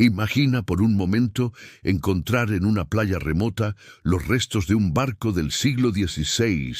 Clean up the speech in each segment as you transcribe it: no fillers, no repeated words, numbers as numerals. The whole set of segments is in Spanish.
Imagina por un momento encontrar en una playa remota los restos de un barco del siglo XVI,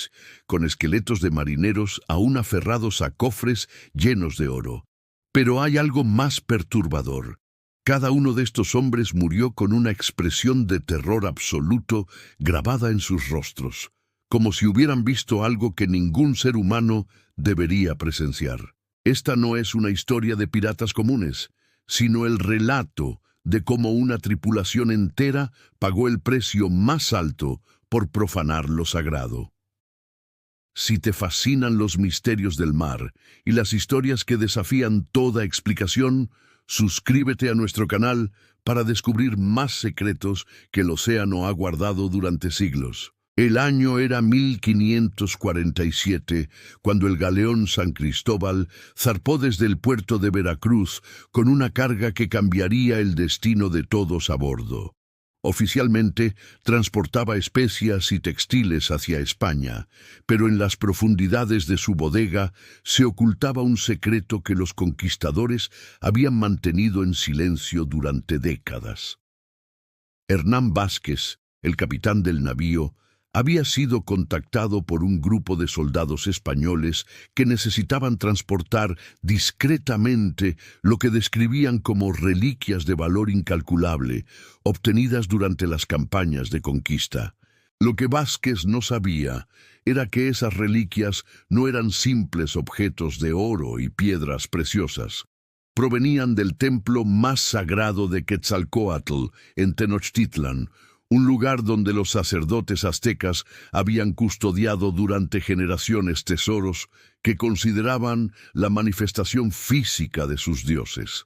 con esqueletos de marineros aún aferrados a cofres llenos de oro. Pero hay algo más perturbador. Cada uno de estos hombres murió con una expresión de terror absoluto grabada en sus rostros, como si hubieran visto algo que ningún ser humano debería presenciar. Esta no es una historia de piratas comunes, sino el relato de cómo una tripulación entera pagó el precio más alto por profanar lo sagrado. Si te fascinan los misterios del mar y las historias que desafían toda explicación, suscríbete a nuestro canal para descubrir más secretos que el océano ha guardado durante siglos. El año era 1547, cuando el galeón San Cristóbal zarpó desde el puerto de Veracruz con una carga que cambiaría el destino de todos a bordo. Oficialmente transportaba especias y textiles hacia España, pero en las profundidades de su bodega se ocultaba un secreto que los conquistadores habían mantenido en silencio durante décadas. Hernán Vázquez, el capitán del navío, había sido contactado por un grupo de soldados españoles que necesitaban transportar discretamente lo que describían como reliquias de valor incalculable, obtenidas durante las campañas de conquista. Lo que Vázquez no sabía era que esas reliquias no eran simples objetos de oro y piedras preciosas. Provenían del templo más sagrado de Quetzalcóatl, en Tenochtitlan, un lugar donde los sacerdotes aztecas habían custodiado durante generaciones tesoros que consideraban la manifestación física de sus dioses.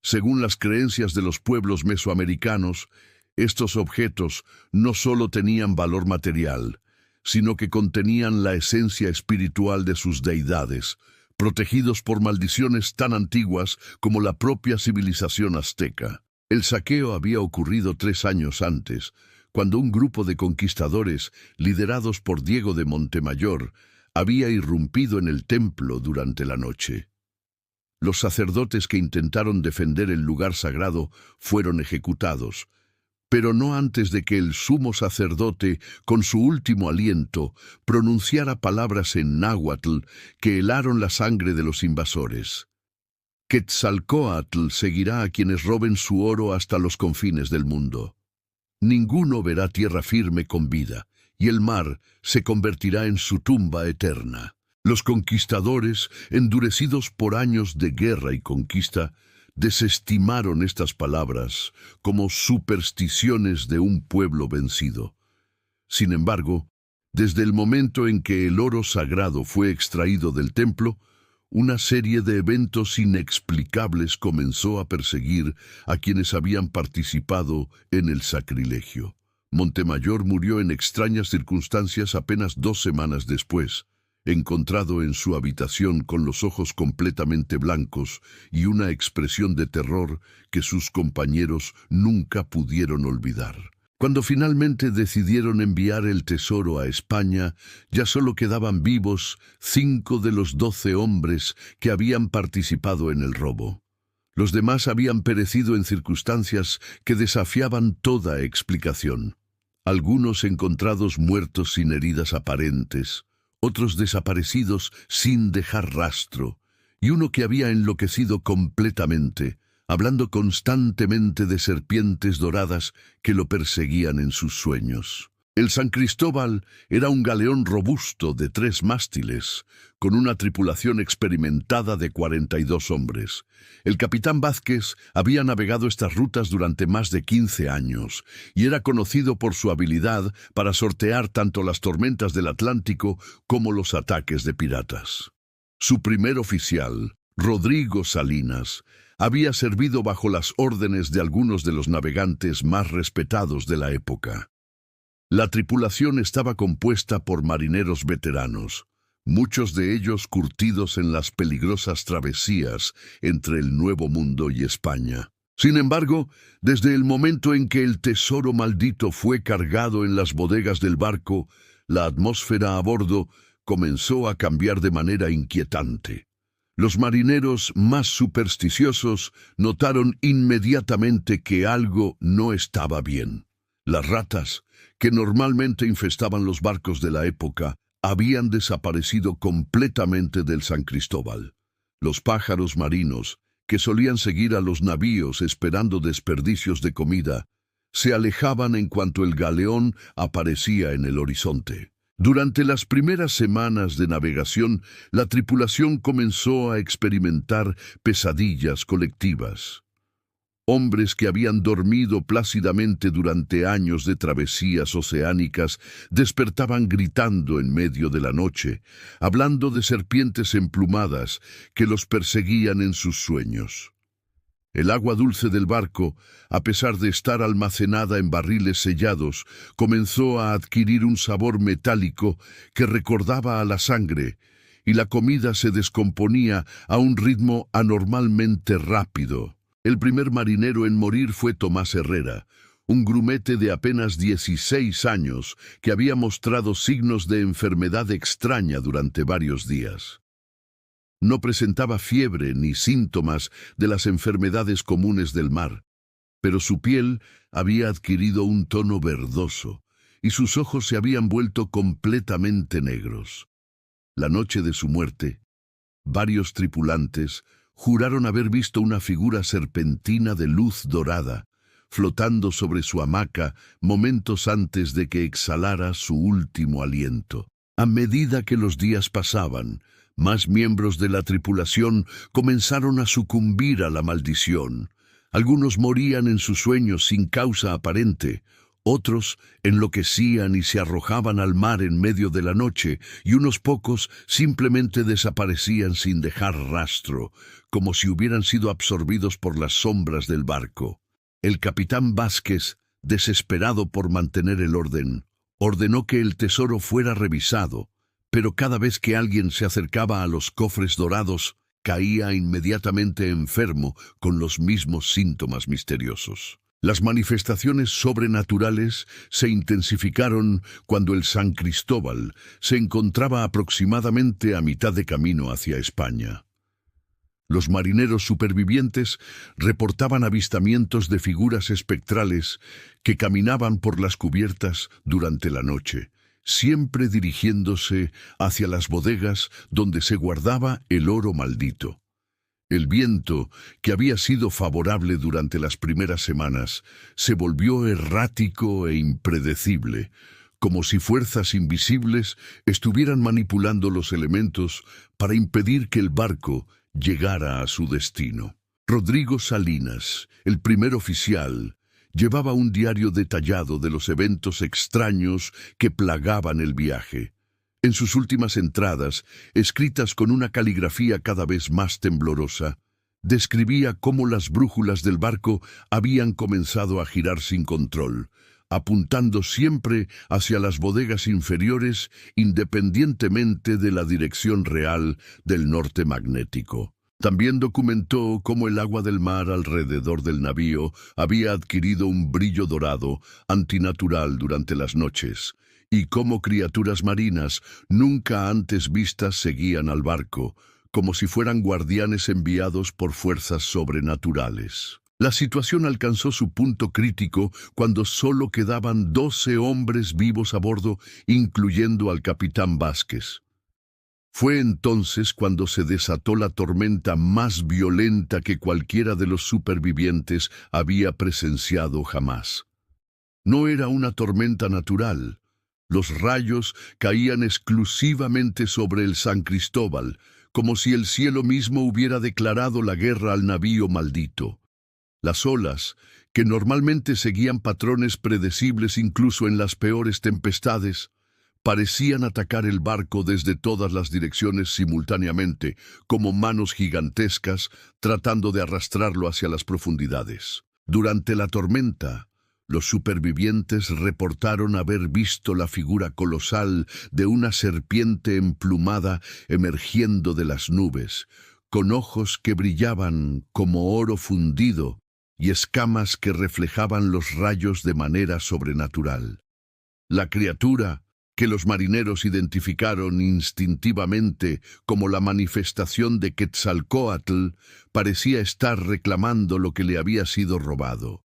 Según las creencias de los pueblos mesoamericanos, estos objetos no solo tenían valor material, sino que contenían la esencia espiritual de sus deidades, protegidos por maldiciones tan antiguas como la propia civilización azteca. El saqueo había ocurrido 3 años antes, cuando un grupo de conquistadores, liderados por Diego de Montemayor, había irrumpido en el templo durante la noche. Los sacerdotes que intentaron defender el lugar sagrado fueron ejecutados, pero no antes de que el sumo sacerdote, con su último aliento, pronunciara palabras en náhuatl que helaron la sangre de los invasores. Quetzalcóatl seguirá a quienes roben su oro hasta los confines del mundo. Ninguno verá tierra firme con vida, y el mar se convertirá en su tumba eterna. Los conquistadores, endurecidos por años de guerra y conquista, desestimaron estas palabras como supersticiones de un pueblo vencido. Sin embargo, desde el momento en que el oro sagrado fue extraído del templo, una serie de eventos inexplicables comenzó a perseguir a quienes habían participado en el sacrilegio. Montemayor murió en extrañas circunstancias apenas 2 semanas después, encontrado en su habitación con los ojos completamente blancos y una expresión de terror que sus compañeros nunca pudieron olvidar. Cuando finalmente decidieron enviar el tesoro a España, ya solo quedaban vivos 5 de los 12 hombres que habían participado en el robo. Los demás habían perecido en circunstancias que desafiaban toda explicación. Algunos encontrados muertos sin heridas aparentes, otros desaparecidos sin dejar rastro, y uno que había enloquecido completamente, hablando constantemente de serpientes doradas que lo perseguían en sus sueños. El San Cristóbal era un galeón robusto de 3 mástiles, con una tripulación experimentada de 42 hombres. El capitán Vázquez había navegado estas rutas durante más de 15 años, y era conocido por su habilidad para sortear tanto las tormentas del Atlántico como los ataques de piratas. Su primer oficial, Rodrigo Salinas, había servido bajo las órdenes de algunos de los navegantes más respetados de la época. La tripulación estaba compuesta por marineros veteranos, muchos de ellos curtidos en las peligrosas travesías entre el Nuevo Mundo y España. Sin embargo, desde el momento en que el tesoro maldito fue cargado en las bodegas del barco, la atmósfera a bordo comenzó a cambiar de manera inquietante. Los marineros más supersticiosos notaron inmediatamente que algo no estaba bien. Las ratas, que normalmente infestaban los barcos de la época, habían desaparecido completamente del San Cristóbal. Los pájaros marinos, que solían seguir a los navíos esperando desperdicios de comida, se alejaban en cuanto el galeón aparecía en el horizonte. Durante las primeras semanas de navegación, la tripulación comenzó a experimentar pesadillas colectivas. Hombres que habían dormido plácidamente durante años de travesías oceánicas despertaban gritando en medio de la noche, hablando de serpientes emplumadas que los perseguían en sus sueños. El agua dulce del barco, a pesar de estar almacenada en barriles sellados, comenzó a adquirir un sabor metálico que recordaba a la sangre, y la comida se descomponía a un ritmo anormalmente rápido. El primer marinero en morir fue Tomás Herrera, un grumete de apenas 16 años que había mostrado signos de enfermedad extraña durante varios días. No presentaba fiebre ni síntomas de las enfermedades comunes del mar, pero su piel había adquirido un tono verdoso y sus ojos se habían vuelto completamente negros. La noche de su muerte, varios tripulantes juraron haber visto una figura serpentina de luz dorada, flotando sobre su hamaca momentos antes de que exhalara su último aliento. A medida que los días pasaban, más miembros de la tripulación comenzaron a sucumbir a la maldición. Algunos morían en sus sueños sin causa aparente, otros enloquecían y se arrojaban al mar en medio de la noche, y unos pocos simplemente desaparecían sin dejar rastro, como si hubieran sido absorbidos por las sombras del barco. El capitán Vázquez, desesperado por mantener el orden, ordenó que el tesoro fuera revisado, pero cada vez que alguien se acercaba a los cofres dorados, caía inmediatamente enfermo con los mismos síntomas misteriosos. Las manifestaciones sobrenaturales se intensificaron cuando el San Cristóbal se encontraba aproximadamente a mitad de camino hacia España. Los marineros supervivientes reportaban avistamientos de figuras espectrales que caminaban por las cubiertas durante la noche, siempre dirigiéndose hacia las bodegas donde se guardaba el oro maldito. El viento, que había sido favorable durante las primeras semanas, se volvió errático e impredecible, como si fuerzas invisibles estuvieran manipulando los elementos para impedir que el barco llegara a su destino. Rodrigo Salinas, el primer oficial, llevaba un diario detallado de los eventos extraños que plagaban el viaje. En sus últimas entradas, escritas con una caligrafía cada vez más temblorosa, describía cómo las brújulas del barco habían comenzado a girar sin control, apuntando siempre hacia las bodegas inferiores independientemente de la dirección real del norte magnético. También documentó cómo el agua del mar alrededor del navío había adquirido un brillo dorado, antinatural durante las noches, y cómo criaturas marinas nunca antes vistas seguían al barco, como si fueran guardianes enviados por fuerzas sobrenaturales. La situación alcanzó su punto crítico cuando solo quedaban 12 hombres vivos a bordo, incluyendo al capitán Vázquez. Fue entonces cuando se desató la tormenta más violenta que cualquiera de los supervivientes había presenciado jamás. No era una tormenta natural. Los rayos caían exclusivamente sobre el San Cristóbal, como si el cielo mismo hubiera declarado la guerra al navío maldito. Las olas, que normalmente seguían patrones predecibles incluso en las peores tempestades, parecían atacar el barco desde todas las direcciones simultáneamente, como manos gigantescas tratando de arrastrarlo hacia las profundidades. Durante la tormenta, los supervivientes reportaron haber visto la figura colosal de una serpiente emplumada emergiendo de las nubes, con ojos que brillaban como oro fundido y escamas que reflejaban los rayos de manera sobrenatural. La criatura, que los marineros identificaron instintivamente como la manifestación de Quetzalcóatl, parecía estar reclamando lo que le había sido robado.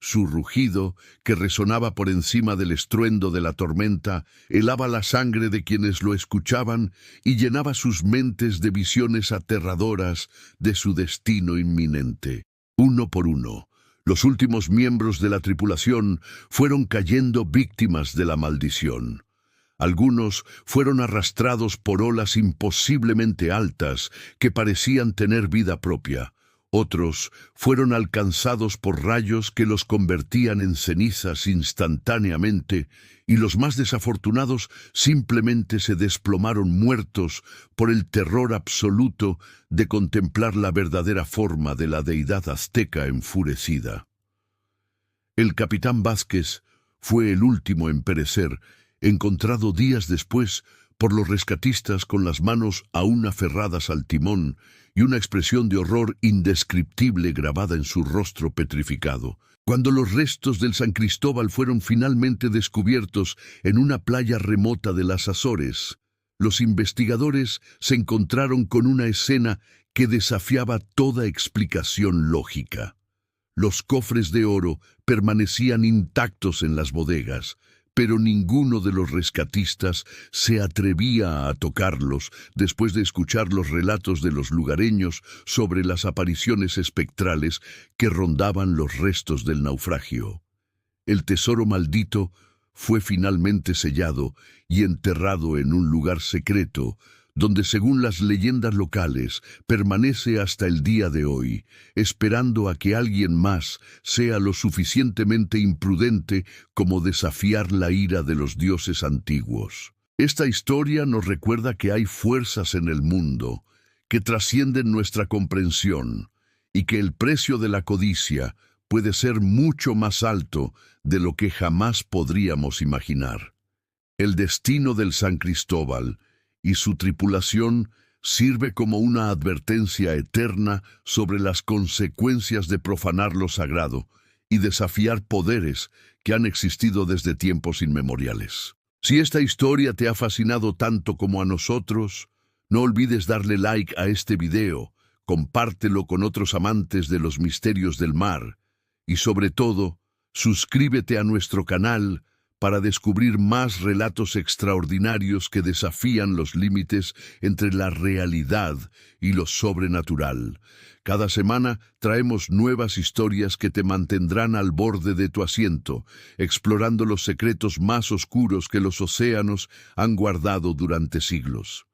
Su rugido, que resonaba por encima del estruendo de la tormenta, helaba la sangre de quienes lo escuchaban y llenaba sus mentes de visiones aterradoras de su destino inminente. Uno por uno, los últimos miembros de la tripulación fueron cayendo víctimas de la maldición. Algunos fueron arrastrados por olas imposiblemente altas que parecían tener vida propia. Otros fueron alcanzados por rayos que los convertían en cenizas instantáneamente, y los más desafortunados simplemente se desplomaron muertos por el terror absoluto de contemplar la verdadera forma de la deidad azteca enfurecida. El capitán Vázquez fue el último en perecer, encontrado días después por los rescatistas con las manos aún aferradas al timón y una expresión de horror indescriptible grabada en su rostro petrificado. Cuando los restos del San Cristóbal fueron finalmente descubiertos en una playa remota de las Azores, los investigadores se encontraron con una escena que desafiaba toda explicación lógica. Los cofres de oro permanecían intactos en las bodegas, pero ninguno de los rescatistas se atrevía a tocarlos después de escuchar los relatos de los lugareños sobre las apariciones espectrales que rondaban los restos del naufragio. El tesoro maldito fue finalmente sellado y enterrado en un lugar secreto, donde según las leyendas locales permanece hasta el día de hoy, esperando a que alguien más sea lo suficientemente imprudente como desafiar la ira de los dioses antiguos. Esta historia nos recuerda que hay fuerzas en el mundo que trascienden nuestra comprensión y que el precio de la codicia puede ser mucho más alto de lo que jamás podríamos imaginar. El destino del San Cristóbal y su tripulación sirve como una advertencia eterna sobre las consecuencias de profanar lo sagrado y desafiar poderes que han existido desde tiempos inmemoriales. Si esta historia te ha fascinado tanto como a nosotros, no olvides darle like a este video, compártelo con otros amantes de los misterios del mar y sobre todo, suscríbete a nuestro canal para descubrir más relatos extraordinarios que desafían los límites entre la realidad y lo sobrenatural. Cada semana traemos nuevas historias que te mantendrán al borde de tu asiento, explorando los secretos más oscuros que los océanos han guardado durante siglos.